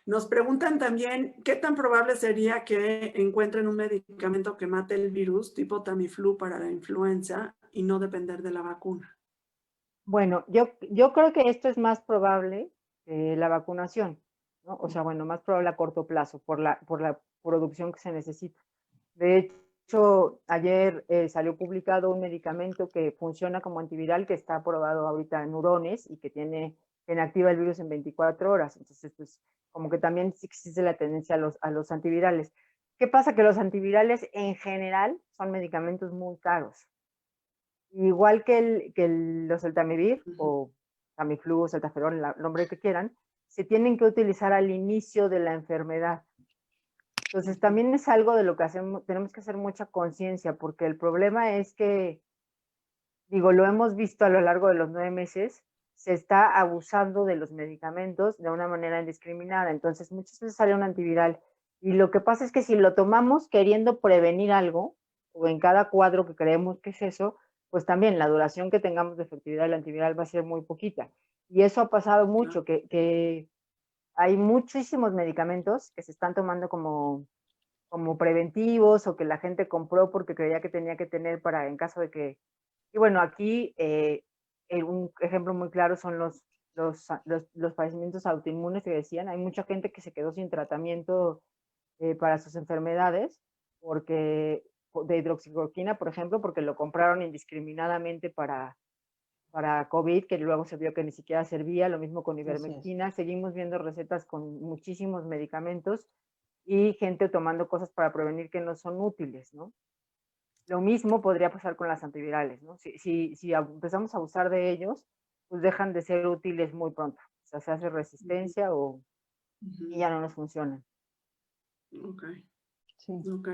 Nos preguntan también, ¿qué tan probable sería que encuentren un medicamento que mate el virus tipo Tamiflu para la influenza y no depender de la vacuna? Bueno, yo creo que esto es más probable que la vacunación, ¿no? O sea, bueno, más probable a corto plazo por la producción que se necesita. De hecho, ayer salió publicado un medicamento que funciona como antiviral que está aprobado ahorita en hurones y que inactiva el virus en 24 horas. Entonces, pues, como que también sí existe la tendencia a los antivirales. ¿Qué pasa? Que los antivirales en general son medicamentos muy caros. Igual que los Celtamivir Ujú. o Tamiflu, Celtaferón, el nombre que quieran, se tienen que utilizar al inicio de la enfermedad. Entonces, Ujú. también es algo de lo que tenemos que hacer mucha conciencia, porque el problema es que, digo, lo hemos visto a lo largo de los 9 meses, se está abusando de los medicamentos de una manera indiscriminada. Entonces, muchas veces sale un antiviral. Y lo que pasa es que si lo tomamos queriendo prevenir algo, o en cada cuadro que creemos que es eso, pues también la duración que tengamos de efectividad del antiviral va a ser muy poquita. Y eso ha pasado Claro. mucho, que hay muchísimos medicamentos que se están tomando como preventivos o que la gente compró porque creía que tenía que tener para en caso de que... Y bueno, aquí un ejemplo muy claro son los padecimientos autoinmunes que decían. Hay mucha gente que se quedó sin tratamiento para sus enfermedades porque de hidroxicloroquina, por ejemplo, porque lo compraron indiscriminadamente para COVID, que luego se vio que ni siquiera servía, lo mismo con Así es. ivermectina. Seguimos viendo recetas con muchísimos medicamentos y gente tomando cosas para prevenir que no son útiles, ¿no? Lo mismo podría pasar con las antivirales, ¿no? Si empezamos a abusar de ellos, pues dejan de ser útiles muy pronto. O sea, se hace Ujú. resistencia y Ujú. ya no nos funcionan. Ok, Sí. ok.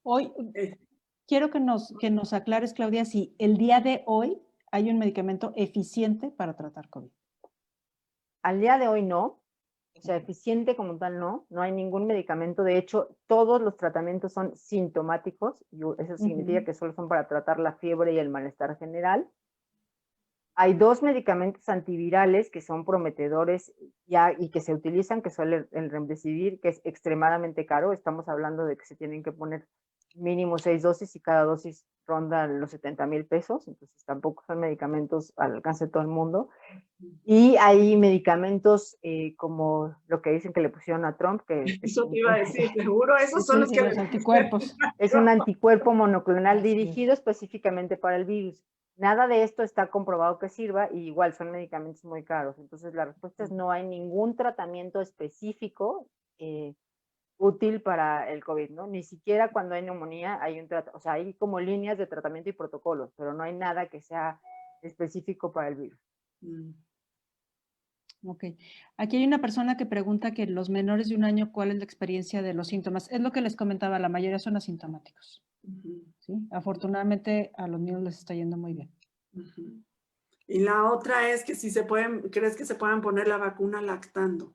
Hoy Eh, quiero que nos aclares, Claudia, si el día de hoy hay un medicamento eficiente para tratar COVID. Al día de hoy no, o sea, Ok. eficiente como tal no hay ningún medicamento. De hecho, todos los tratamientos son sintomáticos, y eso significa Ujú. que solo son para tratar la fiebre y el malestar general. Hay dos medicamentos antivirales que son prometedores ya y que se utilizan, que son el Remdesivir, que es extremadamente caro. Estamos hablando de que se tienen que poner mínimo 6 dosis y cada dosis ronda los 70,000 pesos. Entonces tampoco son medicamentos al alcance de todo el mundo. Y hay medicamentos como lo que dicen que le pusieron a Trump, que Eso te iba a decir, seguro esos son los Sí, que los le pusieron. anticuerpos. es un anticuerpo monoclonal Así es. dirigido específicamente para el virus. Nada de esto está comprobado que sirva y igual son medicamentos muy caros. Entonces la respuesta es no hay ningún tratamiento específico útil para el COVID, ¿no? Ni siquiera cuando hay neumonía hay o sea, hay como líneas de tratamiento y protocolos, pero no hay nada que sea específico para el virus. Mm. Ok. Aquí hay una persona que pregunta que los menores de 1 año, ¿cuál es la experiencia de los síntomas? Es lo que les comentaba, la mayoría son asintomáticos. Ujú. ¿Sí? Afortunadamente a los niños les está yendo muy bien. Ujú. Y la otra es que si se pueden, ¿crees que se puedan poner la vacuna lactando?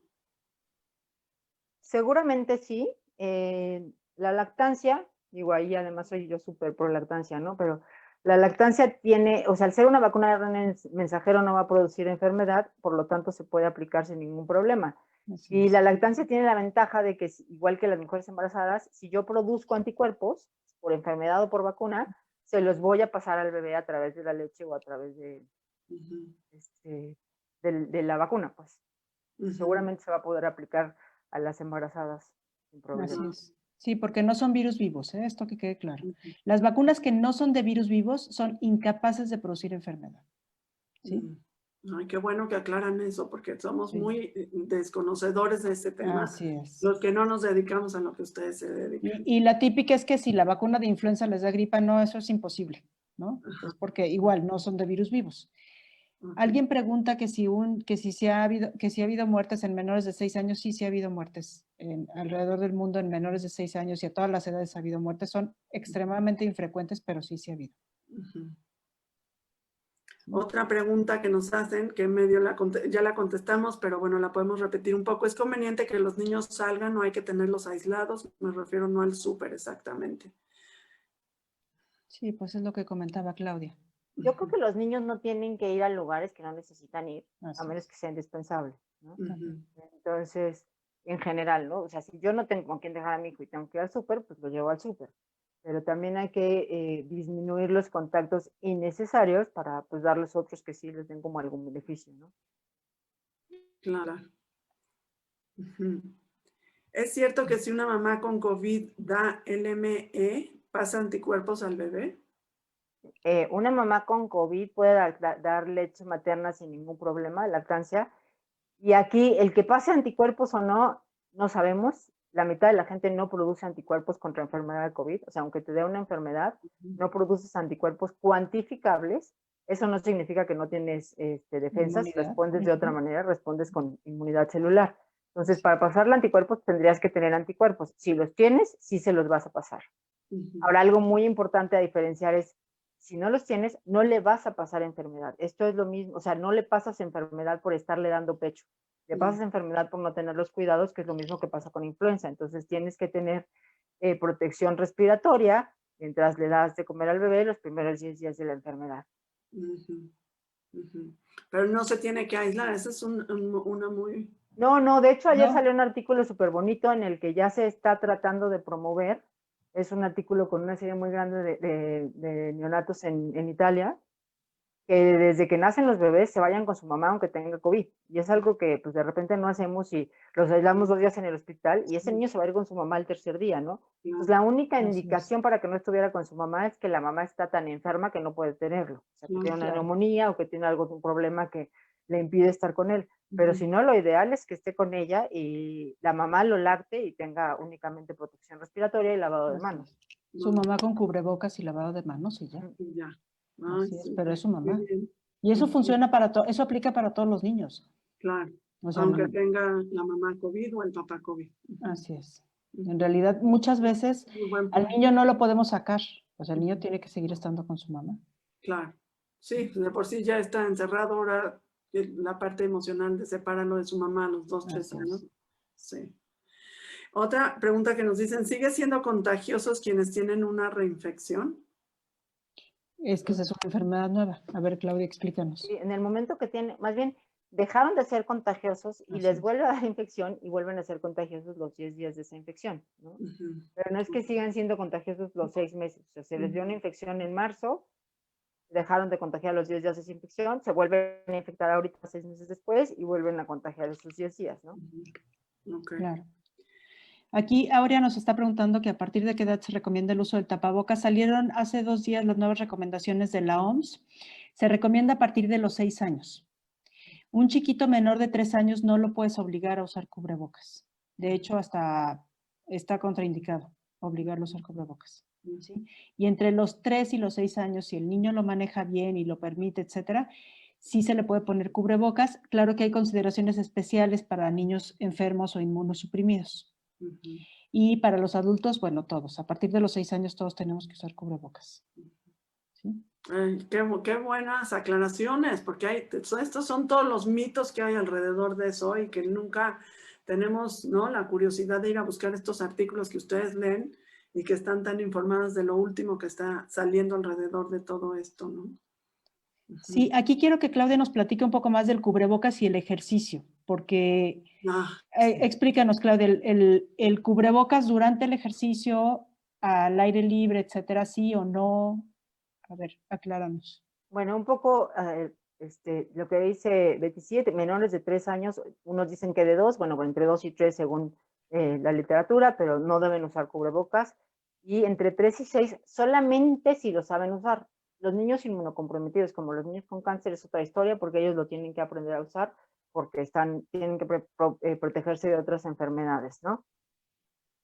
Seguramente sí. La lactancia, digo, ahí además soy yo súper pro lactancia, ¿no? Pero la lactancia tiene, o sea, al ser una vacuna de ARN mensajero no va a producir enfermedad, por lo tanto se puede aplicar sin ningún problema. Así Y la es. lactancia tiene la ventaja de que, igual que las mujeres embarazadas, si yo produzco anticuerpos por enfermedad o por vacuna, se los voy a pasar al bebé a través de la leche o a través Ujú. este, de la vacuna, pues. Ujú. Seguramente se va a poder aplicar a las embarazadas sin Así problema. es. Sí, porque no son virus vivos, ¿eh? Esto que quede claro. Ujú. Las vacunas que no son de virus vivos son incapaces de producir enfermedad. ¿Sí? Mm. Ay, qué bueno que aclaran eso, porque somos Sí. muy desconocedores de este tema, Así es. los que no nos dedicamos a lo que ustedes se dedican. Y la típica es que si la vacuna de influenza les da gripa, no, eso es imposible, ¿no? Ajá. Es porque igual no son de virus vivos. Ok. Alguien pregunta que si ha habido muertes en menores de 6 años. Sí, sí ha habido muertes alrededor del mundo en menores de 6 años y a todas las edades ha habido muertes. Son extremadamente infrecuentes, pero sí, sí ha habido. Ujú. ¿Sí? Otra pregunta que nos hacen, que medio ya la contestamos, pero bueno, la podemos repetir un poco. ¿Es conveniente que los niños salgan o hay que tenerlos aislados? Me refiero no al súper exactamente. Sí, pues es lo que comentaba Claudia. Yo creo que los niños no tienen que ir a lugares que no necesitan ir, a Así menos es. que sea indispensable. ¿no? Ujú. Entonces, en general, ¿no? O sea, si yo no tengo con quién dejar a mi hijo y tengo que ir al súper, pues lo llevo al súper. Pero también hay que disminuir los contactos innecesarios para pues darles otros que sí les den como algún beneficio, ¿no? Claro. Ujú. ¿Es cierto que si una mamá con COVID da LME, pasa anticuerpos al bebé? Una mamá con COVID puede dar leche materna sin ningún problema, lactancia. Y aquí, el que pase anticuerpos o no, no sabemos. La mitad de la gente no produce anticuerpos contra enfermedad de COVID. O sea, aunque te dé una enfermedad, no produces anticuerpos cuantificables. Eso no significa que no tienes defensas, Inmunidad. respondes de otra manera, respondes con inmunidad celular. Entonces, para pasarle anticuerpos tendrías que tener anticuerpos. Si los tienes, sí se los vas a pasar. Ujú. Ahora, algo muy importante a diferenciar es, si no los tienes, no le vas a pasar enfermedad. Esto es lo mismo, o sea, no le pasas enfermedad por estarle dando pecho. Le pasas enfermedad por no tener los cuidados, que es lo mismo que pasa con influenza. Entonces, tienes que tener protección respiratoria mientras le das de comer al bebé los primeros 10 días de la enfermedad. Ujú. Ujú. Pero no se tiene que aislar, esa es una muy... No, de hecho ayer No, salió un artículo súper bonito en el que ya se está tratando de promover, es un artículo con una serie muy grande de neonatos en Italia, que desde que nacen los bebés se vayan con su mamá aunque tenga COVID. Y es algo que pues de repente no hacemos y los aislamos 2 días en el hospital y ese niño se va a ir con su mamá el tercer día, ¿no? Pues la única así es. indicación para que no estuviera con su mamá es que la mamá está tan enferma que no puede tenerlo. O sea, que tiene una Claro. neumonía o que tiene algún problema que le impide estar con él. Pero si no, lo ideal es que esté con ella y la mamá lo lacte y tenga únicamente protección respiratoria y lavado de Así manos. es. Su mamá con cubrebocas y lavado de manos y ya. Ya. Ay, Así es, pero súper, es su qué mamá. bien. Y eso Ujú. funciona para todo, eso aplica para todos los niños. Claro, O sea, aunque tenga la mamá COVID o el papá COVID. Ujú. así es. En Ujú. realidad, muchas veces Muy buen al punto. niño no lo podemos sacar. O sea, el niño Ujú. tiene que seguir estando con su mamá. Claro. Sí, de por sí ya está encerrado, ahora la parte emocional de separarlo de su mamá a los 2, 3 Así años. es. Sí. Otra pregunta que nos dicen, ¿sigue siendo contagiosos quienes tienen una reinfección? Es que esa es una enfermedad nueva. A ver, Claudia, explícanos. Sí, en el momento que tiene, más bien, dejaron de ser contagiosos y Así les es. vuelve a dar infección y vuelven a ser contagiosos los 10 días de esa infección, ¿no? Ujú. Pero no es que sigan siendo contagiosos los 6 meses. O sea, se les dio una infección en marzo, dejaron de contagiar los 10 días de esa infección, se vuelven a infectar ahorita 6 meses después y vuelven a contagiar esos 10 días, ¿no? Ujú. Ok. Claro. Aquí Aurea nos está preguntando que a partir de qué edad se recomienda el uso del tapabocas. Salieron hace 2 días las nuevas recomendaciones de la OMS. Se recomienda a partir de los 6 años. Un chiquito menor de 3 años no lo puedes obligar a usar cubrebocas. De hecho, hasta está contraindicado obligarlo a usar cubrebocas. ¿Sí? Y entre los 3 y los 6 años, si el niño lo maneja bien y lo permite, etcétera, sí se le puede poner cubrebocas. Claro que hay consideraciones especiales para niños enfermos o inmunosuprimidos. Ujú. Y para los adultos, bueno, todos. A partir de los 6 años todos tenemos que usar cubrebocas. ¿Sí? Ay, qué buenas aclaraciones, porque estos son todos los mitos que hay alrededor de eso y que nunca tenemos, ¿no?, la curiosidad de ir a buscar estos artículos que ustedes leen y que están tan informadas de lo último que está saliendo alrededor de todo esto, ¿no? Ujú. Sí, aquí quiero que Claudia nos platique un poco más del cubrebocas y el ejercicio, porque Sí. explícanos, Claudia, el cubrebocas durante el ejercicio, al aire libre, etcétera, sí o no. A ver, acláranos. Bueno, un poco lo que dice 27, menores de 3 años, unos dicen que de 2, bueno, entre 2 y 3 según la literatura, pero no deben usar cubrebocas. Y entre 3 y 6 solamente si lo saben usar. Los niños inmunocomprometidos, como los niños con cáncer, es otra historia porque ellos lo tienen que aprender a usar porque tienen que protegerse de otras enfermedades, ¿no?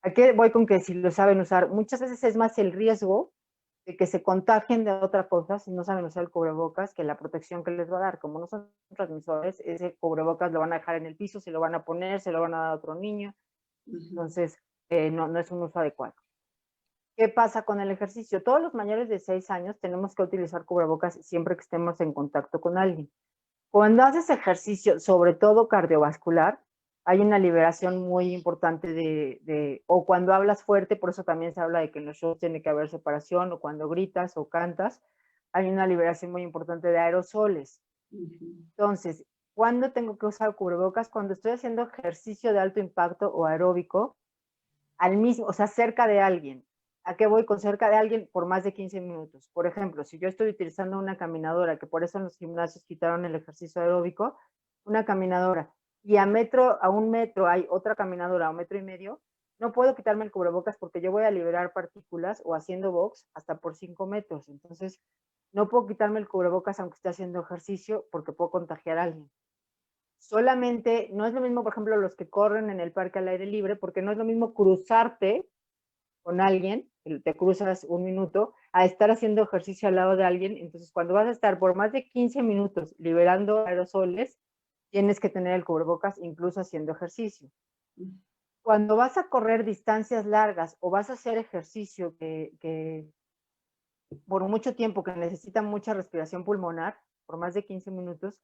Aquí voy con que si lo saben usar, muchas veces es más el riesgo de que se contagien de otra cosa si no saben usar el cubrebocas que la protección que les va a dar. Como no son transmisores, ese cubrebocas lo van a dejar en el piso, se lo van a poner, se lo van a dar a otro niño. Entonces, no es un uso adecuado. ¿Qué pasa con el ejercicio? Todos los mayores de 6 años tenemos que utilizar cubrebocas siempre que estemos en contacto con alguien. Cuando haces ejercicio, sobre todo cardiovascular, hay una liberación muy importante o cuando hablas fuerte, por eso también se habla de que en los shows tiene que haber separación, o cuando gritas o cantas, hay una liberación muy importante de aerosoles. Entonces, ¿Cuándo tengo que usar cubrebocas? Cuando estoy haciendo ejercicio de alto impacto o aeróbico, al mismo, o sea, cerca de alguien. ¿A qué voy con cerca de alguien? Por más de 15 minutos. Por ejemplo, si yo estoy utilizando una caminadora, que por eso en los gimnasios quitaron el ejercicio aeróbico, una caminadora, y a 1 metro hay otra caminadora, a 1,5 metros, no puedo quitarme el cubrebocas porque yo voy a liberar partículas o haciendo box hasta por 5 metros. Entonces, no puedo quitarme el cubrebocas aunque esté haciendo ejercicio porque puedo contagiar a alguien. Solamente, no es lo mismo, por ejemplo, los que corren en el parque al aire libre, porque no es lo mismo cruzarte con alguien, te cruzas 1 minuto, a estar haciendo ejercicio al lado de alguien. Entonces, cuando vas a estar por más de 15 minutos liberando aerosoles, tienes que tener el cubrebocas incluso haciendo ejercicio. Cuando vas a correr distancias largas o vas a hacer ejercicio que por mucho tiempo, que necesita mucha respiración pulmonar, por más de 15 minutos,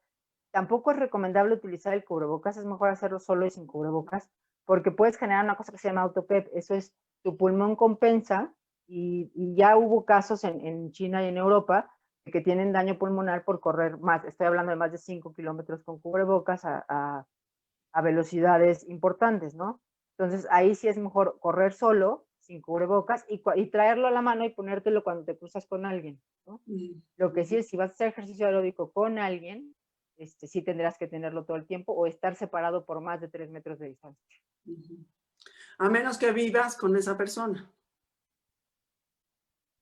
tampoco es recomendable utilizar el cubrebocas, es mejor hacerlo solo y sin cubrebocas, porque puedes generar una cosa que se llama autopep, eso es, tu pulmón compensa, y ya hubo casos en China y en Europa de que tienen daño pulmonar por correr más, estoy hablando de más de 5 kilómetros con cubrebocas a velocidades importantes, ¿no? Entonces ahí sí es mejor correr solo, sin cubrebocas, y traerlo a la mano y ponértelo cuando te cruzas con alguien, ¿no? Lo que sí es, si vas a hacer ejercicio aeróbico con alguien, sí tendrás que tenerlo todo el tiempo o estar separado por más de 3 metros de distancia. A menos que vivas con esa persona.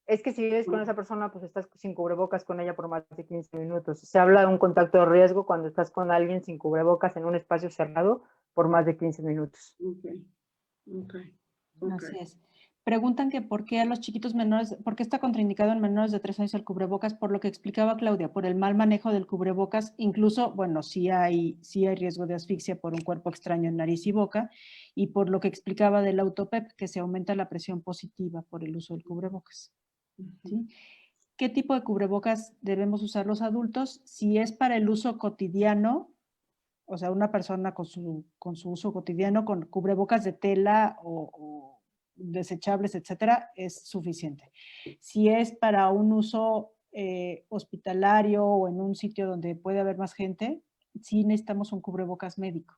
Es que si vives con esa persona, pues estás sin cubrebocas con ella por más de 15 minutos. Se habla de un contacto de riesgo cuando estás con alguien sin cubrebocas en un espacio cerrado por más de 15 minutos. Así es. Preguntan que por qué a los chiquitos menores, por qué está contraindicado en menores de 3 años el cubrebocas, por lo que explicaba Claudia, por el mal manejo del cubrebocas, incluso, bueno, sí hay riesgo de asfixia por un cuerpo extraño en nariz y boca, y por lo que explicaba del autopep, que se aumenta la presión positiva por el uso del cubrebocas. ¿Sí? ¿Qué tipo de cubrebocas debemos usar los adultos? Si es para el uso cotidiano, o sea, una persona con su uso cotidiano, con cubrebocas de tela o desechables, etcétera, es suficiente. Si es para un uso hospitalario o en un sitio donde puede haber más gente, sí necesitamos un cubrebocas médico.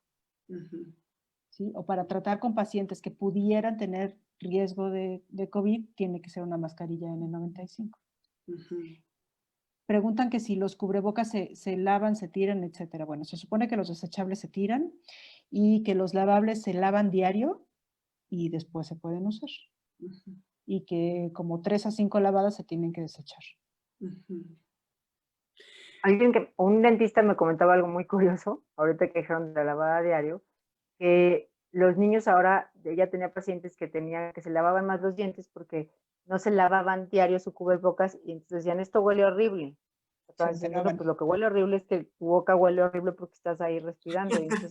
¿Sí? O para tratar con pacientes que pudieran tener riesgo de COVID, tiene que ser una mascarilla N95. Preguntan que si los cubrebocas se lavan, se tiran, etcétera. Bueno, se supone que los desechables se tiran y que los lavables se lavan diario y después se pueden usar. Y que como 3 a 5 lavadas se tienen que desechar. Un dentista me comentaba algo muy curioso, ahorita que dijeron de la lavada diario, que los niños ahora, ya tenía pacientes que se lavaban más los dientes porque no se lavaban diario su cubrebocas y entonces decían, esto huele horrible. Entonces, no, pues lo que huele horrible es que tu boca huele horrible porque estás ahí respirando. Y entonces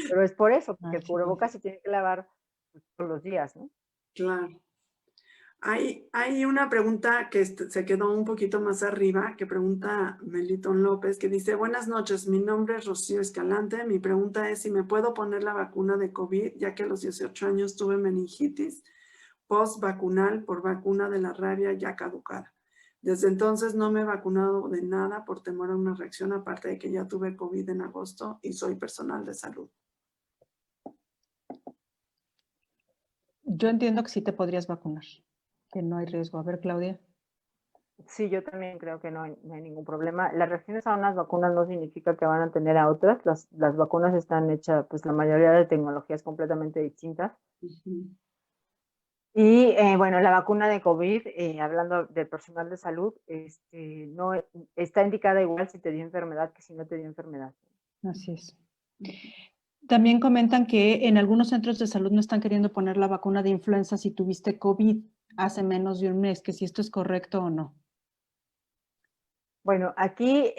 pero es por eso, porque el cubrebocas se tiene que lavar todos los días, ¿no? Claro. Hay una pregunta que se quedó un poquito más arriba, que pregunta Melitón López, que dice, buenas noches, mi nombre es Rocío Escalante, mi pregunta es si me puedo poner la vacuna de COVID, ya que a los 18 años tuve meningitis post-vacunal por vacuna de la rabia ya caducada. Desde entonces no me he vacunado de nada por temor a una reacción, aparte de que ya tuve COVID en agosto y soy personal de salud. Yo entiendo que sí te podrías vacunar, que no hay riesgo. A ver, Claudia. Sí, yo también creo que no hay ningún problema. Las reacciones a unas vacunas no significa que van a tener a otras. Las vacunas están hechas, pues la mayoría de tecnologías completamente distintas. Y bueno, la vacuna de COVID, hablando del personal de salud, no está indicada igual si te dio enfermedad que si no te dio enfermedad. Así es. También comentan que en algunos centros de salud no están queriendo poner la vacuna de influenza si tuviste COVID hace menos de un mes, que si esto es correcto o no. Bueno, aquí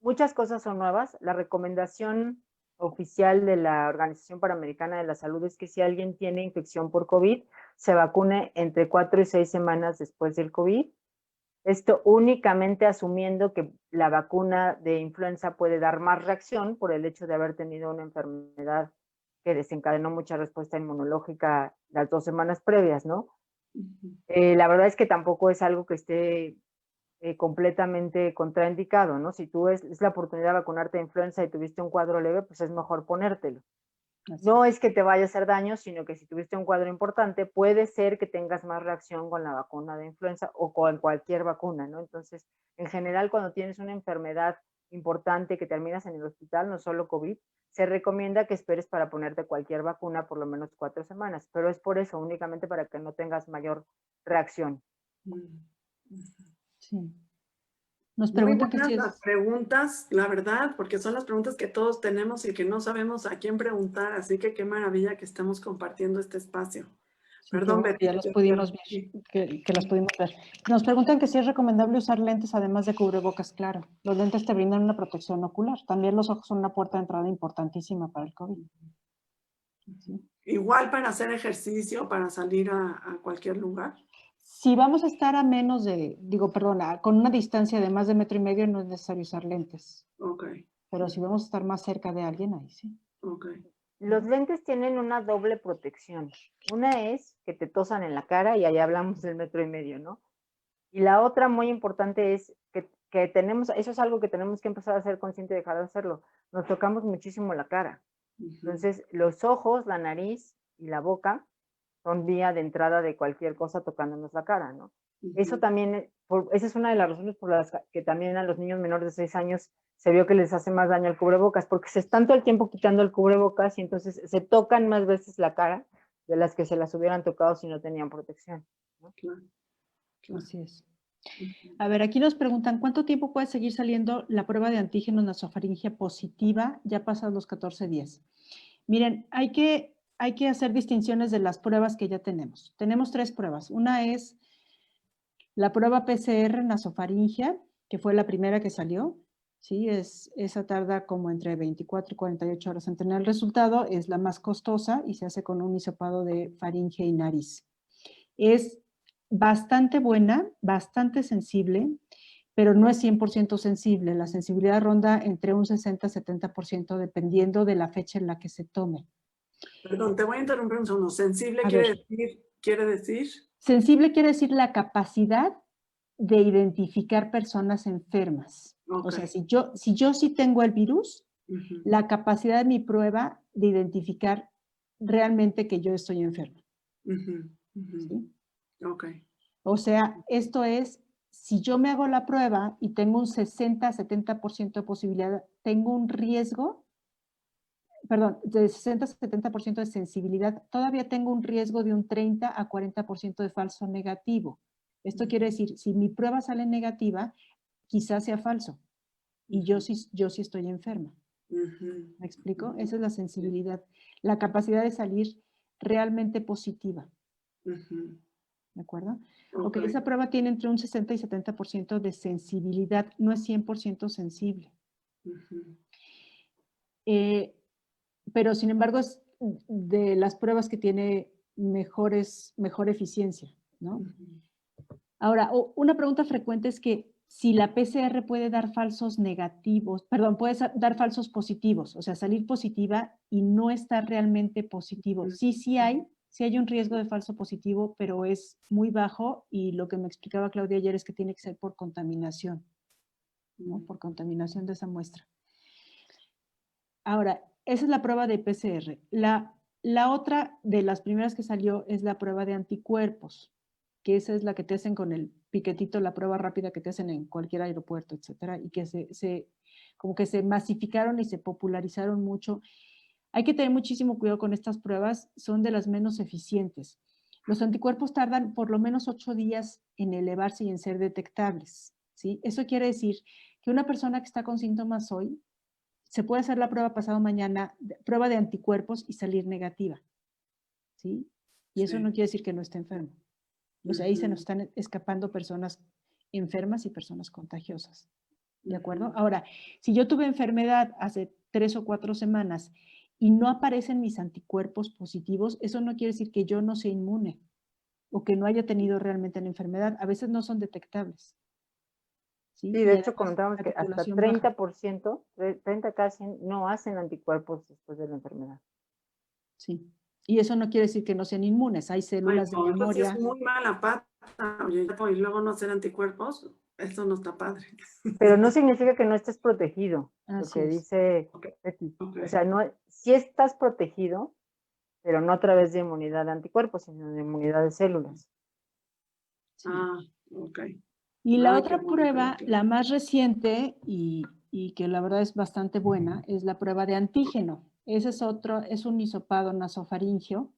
muchas cosas son nuevas. La recomendación oficial de la Organización Panamericana de la Salud es que si alguien tiene infección por COVID, se vacune entre 4 y 6 semanas después del COVID. Esto únicamente asumiendo que la vacuna de influenza puede dar más reacción por el hecho de haber tenido una enfermedad que desencadenó mucha respuesta inmunológica las 2 semanas previas, ¿no? La verdad es que tampoco es algo que esté completamente contraindicado, ¿no? Si tú es la oportunidad de vacunarte de influenza y tuviste un cuadro leve, pues es mejor ponértelo. No es que te vaya a hacer daño, sino que si tuviste un cuadro importante, puede ser que tengas más reacción con la vacuna de influenza o con cualquier vacuna, ¿no? Entonces, en general, cuando tienes una enfermedad importante que terminas en el hospital, no solo COVID, se recomienda que esperes para ponerte cualquier vacuna por lo menos 4 semanas, pero es por eso, únicamente para que no tengas mayor reacción. Sí. Nos Muy preguntan que buenas si las es... preguntas, la verdad, porque son las preguntas que todos tenemos y que no sabemos a quién preguntar, así que qué maravilla que estemos compartiendo este espacio. Sí, qué Perdón, bueno que Betty. ya las pudimos ver, que las pudimos ver. Nos preguntan que si es recomendable usar lentes además de cubrebocas, claro. Los lentes te brindan una protección ocular. También los ojos son una puerta de entrada importantísima para el COVID. ¿Sí? Igual para hacer ejercicio, para salir a cualquier lugar. Si vamos a estar a menos de, con una distancia de más de 1,5 metros, no es necesario usar lentes. Ok. Pero si vamos a estar más cerca de alguien, ahí sí. Ok. Los lentes tienen una doble protección. Una es que te tosan en la cara y ahí hablamos del 1,5 metros, ¿no? Y la otra muy importante es que tenemos, eso es algo que tenemos que empezar a ser consciente y dejar de hacerlo. Nos tocamos muchísimo la cara. Entonces, los ojos, la nariz y la boca son vía de entrada de cualquier cosa tocándonos la cara, ¿no? Eso también, esa es una de las razones por las que también a los niños menores de 6 años se vio que les hace más daño el cubrebocas, porque se están todo el tiempo quitando el cubrebocas y entonces se tocan más veces la cara de las que se las hubieran tocado si no tenían protección, ¿no? Claro. Así es. A ver, aquí nos preguntan, ¿cuánto tiempo puede seguir saliendo la prueba de antígeno nasofaringea positiva ya pasados los 14 días? Miren, hay que hacer distinciones de las pruebas que ya tenemos. Tenemos 3 pruebas. Una es la prueba PCR nasofaringea, que fue la primera que salió. ¿Sí? Esa tarda como entre 24 y 48 horas en tener el resultado. Es la más costosa y se hace con un hisopado de faringe y nariz. Es bastante buena, bastante sensible, pero no es 100% sensible. La sensibilidad ronda entre un 60-70% dependiendo de la fecha en la que se tome. Perdón, te voy a interrumpir un segundo. ¿Sensible A quiere decir? Sensible quiere decir la capacidad de identificar personas enfermas. Okay. O sea, si yo sí tengo el virus, la capacidad de mi prueba de identificar realmente que yo estoy enferma. ¿Sí? Ok. O sea, esto es, si yo me hago la prueba y tengo un 60-70% de posibilidad, tengo un riesgo, perdón, de 60-70% de sensibilidad, todavía tengo un riesgo de un 30-40% de falso negativo. Esto quiere decir, si mi prueba sale negativa, quizás sea falso. Y yo sí estoy enferma. ¿Me explico? Esa es la sensibilidad. La capacidad de salir realmente positiva. ¿De acuerdo? Okay. Esa prueba tiene entre un 60 y 70% de sensibilidad, no es 100% sensible. Pero sin embargo es de las pruebas que tiene mejor eficiencia, ¿no? Ahora, una pregunta frecuente es que si la PCR puede dar falsos negativos, perdón, puede dar falsos positivos, o sea, salir positiva y no estar realmente positivo. Sí hay un riesgo de falso positivo, pero es muy bajo y lo que me explicaba Claudia ayer es que tiene que ser por contaminación, ¿no? Por contaminación de esa muestra. Ahora, esa es la prueba de PCR. La otra de las primeras que salió es la prueba de anticuerpos, que esa es la que te hacen con el piquetito, la prueba rápida que te hacen en cualquier aeropuerto, etcétera, y que como que se masificaron y se popularizaron mucho. Hay que tener muchísimo cuidado con estas pruebas, son de las menos eficientes. Los anticuerpos tardan por lo menos 8 días en elevarse y en ser detectables, ¿sí? Eso quiere decir que una persona que está con síntomas hoy se puede hacer la prueba pasado mañana, prueba de anticuerpos y salir negativa, ¿sí? Y eso no quiere decir que no esté enfermo. O sea, ahí se nos están escapando personas enfermas y personas contagiosas, ¿de acuerdo? Ahora, si yo tuve enfermedad hace 3 o 4 semanas y no aparecen mis anticuerpos positivos, eso no quiere decir que yo no sea inmune o que no haya tenido realmente la enfermedad. A veces no son detectables. Sí, de hecho comentábamos que hasta 30%, 30 casi no hacen anticuerpos después de la enfermedad. Sí, y eso no quiere decir que no sean inmunes, hay células de memoria. Es muy mala pata, oye, y luego no hacer anticuerpos, Eso no está padre. Pero no significa que no estés protegido, lo Así que es. dice Ok, Betty. ok. O sea, no, sí estás protegido, pero no a través de inmunidad de anticuerpos, sino de inmunidad de células. Sí. Ah, ok. Y la Ay, qué otra bueno que lo prueba, aclaras. la más reciente y que la verdad es bastante buena, es la prueba de antígeno. Ese es otro, es un hisopado nasofaringeo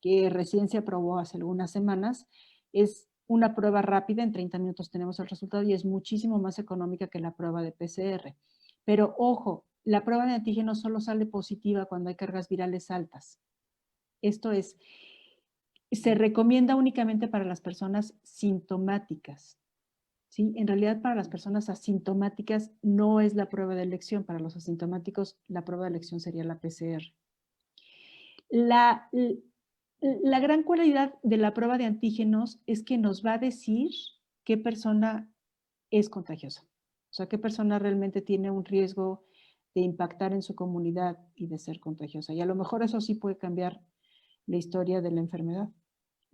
que recién se aprobó hace algunas semanas. Es una prueba rápida, en 30 minutos tenemos el resultado y es muchísimo más económica que la prueba de PCR. Pero ojo, la prueba de antígeno solo sale positiva cuando hay cargas virales altas. Esto es, se recomienda únicamente para las personas sintomáticas. ¿Sí? En realidad, para las personas asintomáticas no es la prueba de elección. Para los asintomáticos, la prueba de elección sería la PCR. La gran cualidad de la prueba de antígenos es que nos va a decir qué persona es contagiosa. O sea, qué persona realmente tiene un riesgo de impactar en su comunidad y de ser contagiosa. Y a lo mejor eso sí puede cambiar la historia de la enfermedad.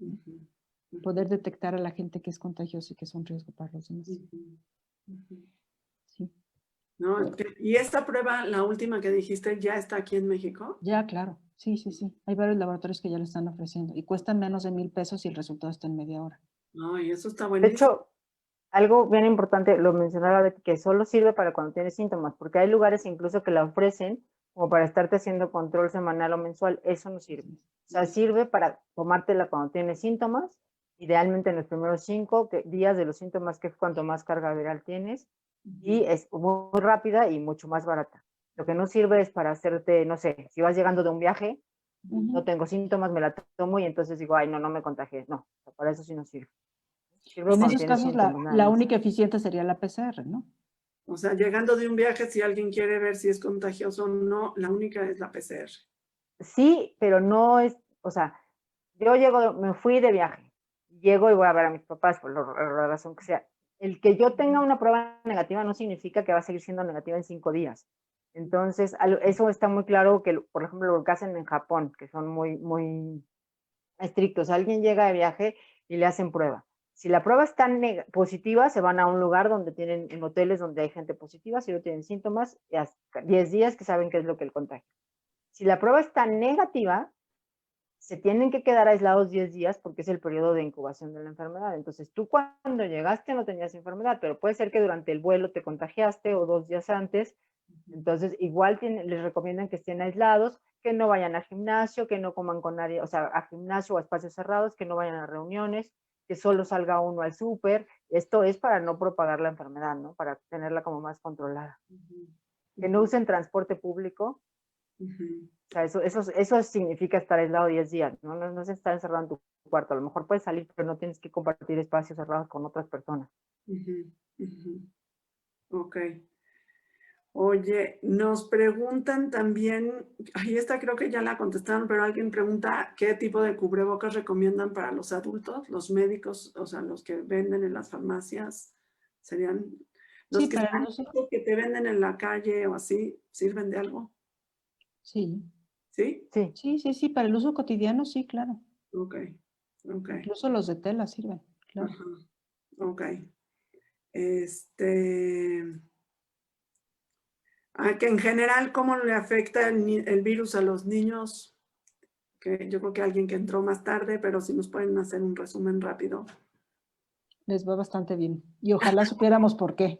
Ujú, ujú, Poder detectar a la gente que es contagiosa y que es un riesgo para los demás. ujú, ujú. Sí. ¿No? ¿Y esta prueba, la última que dijiste, ya está aquí en México? Ya, claro. Sí, sí, sí. Hay varios laboratorios que ya lo están ofreciendo y cuestan menos de 1,000 pesos y el resultado está en media hora. Ay, eso está De buenísimo. hecho, algo bien importante, lo mencionaba Betty, que solo sirve para cuando tienes síntomas, porque hay lugares incluso que la ofrecen como para estarte haciendo control semanal o mensual. Eso no sirve. O sea, sirve para tomártela cuando tienes síntomas, idealmente en los primeros 5 días de los síntomas, que es cuanto más carga viral tienes, y es muy rápida y mucho más barata. Lo que no sirve es para hacerte, no sé, si vas llegando de un viaje, no tengo síntomas, me la tomo y entonces digo, ay, no, no me contagié. No, o sea, para eso sí no sirve. Sirve En cuando esos tienes casos, síntomas, nada la más. única eficiente sería la PCR, ¿no? O sea, llegando de un viaje, si alguien quiere ver si es contagioso o no, la única es la PCR. Sí, pero no es, o sea, yo llego, me fui de viaje, llego y voy a ver a mis papás por la razón que sea. El que yo tenga una prueba negativa no significa que va a seguir siendo negativa en 5 días. Entonces, eso está muy claro que, por ejemplo, lo que hacen en Japón, que son muy, muy estrictos. Alguien llega de viaje y le hacen prueba. Si la prueba está positiva, se van a un lugar donde tienen, en hoteles donde hay gente positiva, si no tienen síntomas, y hasta 10 días que saben qué es lo que el contagio. Si la prueba está negativa, se tienen que quedar aislados 10 días porque es el periodo de incubación de la enfermedad. Entonces, tú cuando llegaste no tenías enfermedad, pero puede ser que durante el vuelo te contagiaste o 2 días antes. Entonces, igual les recomiendan que estén aislados, que no vayan al gimnasio, que no coman con nadie, o sea, a gimnasio o a espacios cerrados, que no vayan a reuniones, que solo salga uno al súper. Esto es para no propagar la enfermedad, ¿no? Para tenerla como más controlada. Que no usen transporte público. O sea, eso significa estar aislado 10 días, ¿no? No se está encerrado en tu cuarto. A lo mejor puedes salir, pero no tienes que compartir espacios cerrados con otras personas. Ok. Oye, nos preguntan también, ahí esta creo que ya la contestaron, pero alguien pregunta qué tipo de cubrebocas recomiendan para los adultos, los médicos, o sea, los que venden en las farmacias, serían los Sí, que para están, el uso. que te venden en la calle o así, ¿sirven de algo? Sí. ¿Sí? Sí. Sí, sí, sí, para el uso cotidiano, sí, claro. Ok, ok. Incluso los de tela sirven, claro. Ajá, ok. Este, que en general, ¿cómo le afecta el virus a los niños? Que yo creo que alguien que entró más tarde, pero si nos pueden hacer un resumen rápido. Les va bastante bien. Y ojalá supiéramos por qué.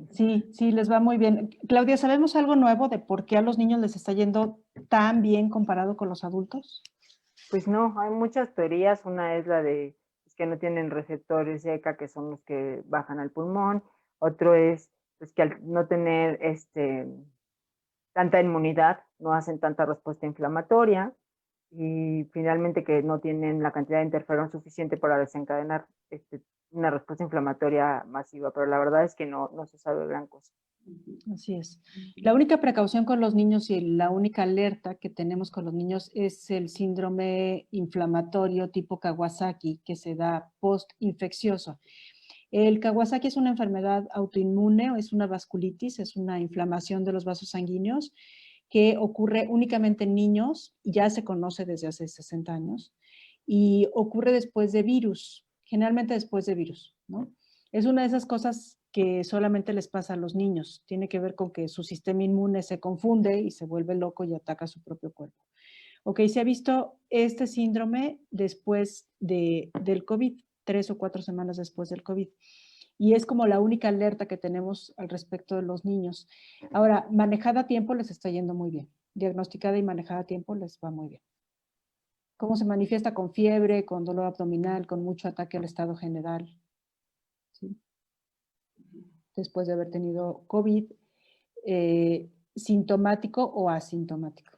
Sí, sí, les va muy bien. Claudia, ¿sabemos algo nuevo de por qué a los niños les está yendo tan bien comparado con los adultos? Pues no, hay muchas teorías. Una es la de que no tienen receptores ECA, que son los que bajan al pulmón. Otro es pues, que al no tener tanta inmunidad, no hacen tanta respuesta inflamatoria. Y finalmente que no tienen la cantidad de interferón suficiente para desencadenar una respuesta inflamatoria masiva. Pero la verdad es que no se sabe gran cosa. Así es. La única precaución con los niños y la única alerta que tenemos con los niños es el síndrome inflamatorio tipo Kawasaki que se da post-infeccioso. El Kawasaki es una enfermedad autoinmune, o es una vasculitis, es una inflamación de los vasos sanguíneos que ocurre únicamente en niños, ya se conoce desde hace 60 años, y ocurre después de virus, generalmente después de virus, ¿no? Es una de esas cosas que solamente les pasa a los niños. Tiene que ver con que su sistema inmune se confunde y se vuelve loco y ataca a su propio cuerpo. Ok, se ha visto este síndrome después del COVID, 3 o 4 semanas después del COVID. Y es como la única alerta que tenemos al respecto de los niños. Ahora, manejada a tiempo les está yendo muy bien. Diagnosticada y manejada a tiempo les va muy bien. ¿Cómo se manifiesta? Con fiebre, con dolor abdominal, con mucho ataque al estado general. ¿Sí? Después de haber tenido COVID, sintomático o asintomático.